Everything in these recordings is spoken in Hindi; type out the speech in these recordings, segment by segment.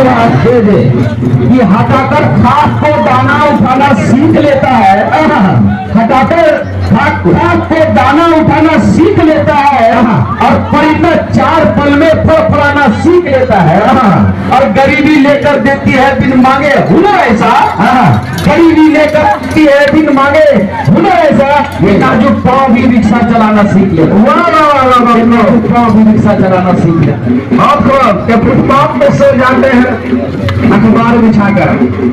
दे दे कि हटाकर खाक को दाना उठाना सीख लेता है, हटाकर खाक को दाना उठाना सीख लेता है और परिणत 4 पल में फड़फड़ाना सीख लेता है और गरीबी लेकर देती है बिन मांगे हुनर ऐसा, गरीबी लेकर देती है बिन मांगे हुनर ऐसा, ये नाजुक पांव भी रिक्शा चलाना सीख लेता है। वाह वाह वाह वाह, नाजुक पांव भी रिक्शा चलाना सीख लेता है। और क्या फुटपाथ पे सो जाते हैं अखबार बिछाकर,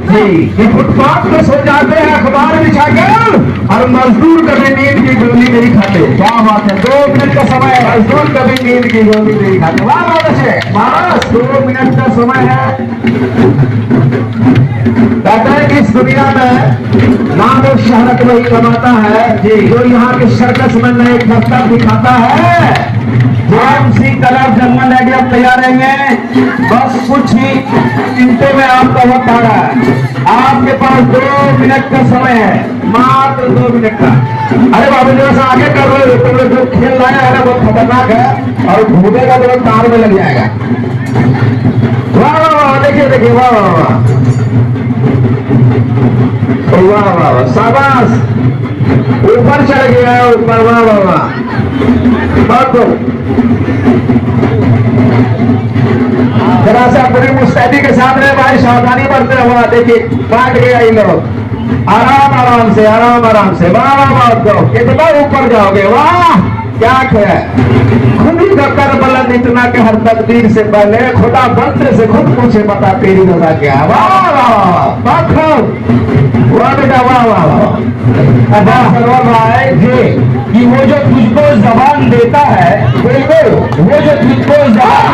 जी ये फुटपाथ पे सो जाते हैं अखबार बिछाकर और मजदूर कभी नींद की गोली नहीं खाते। क्या बात है, 2 मिनट का समय है, मजदूर कभी नींद की गोली नहीं खाते। वाह बहुत अच्छे, बस 2 मिनट का समय है। कहते हैं कि इस दुनिया में नाम और शहरत वही कमाता है जी जो यहाँ के सर्कस में नए करतब दिखाता है। MC कलर जर्मन आइडिया तैयार रहेंगे, बस कुछ ही मिनटों में आपका वक्त आ रहा है। आपके पास 2 मिनट का समय है, मात्र 2 मिनट का। अरे बाबू जैसा आगे कर रहे हो, तुमने जो खेल लाया है ना बहुत खतरनाक है और घूमेगा तो तार में लग जाएगा। वाह वाह वाह, देखिए देखिए, वाह वाह वाह वाह वाह वाह, शाबाश, ऊपर चढ़ गया ऊपर, वाह वाह वाह, बहुत जरा सा पूरी मुस्तैदी के साथ रहे भाई, सावधानी बरते हुआ। देखिए काट गया ये लोग, आराम आराम से, आराम आराम से, वाह वाह वाह, कितना ऊपर जाओगे, वाह क्या है। खुदी का कर बुलंद इतना के हर तकदीर से पहले खुदा बंदे से खुद पूछे बता तेरी रजा क्या। वाह वाह वाह वाह बेटा, वाह वाह वाह। अदा सरवर भाई जी कि वो जो तुझको जबान देता है, बिल्कुल वो जो तुझको जबान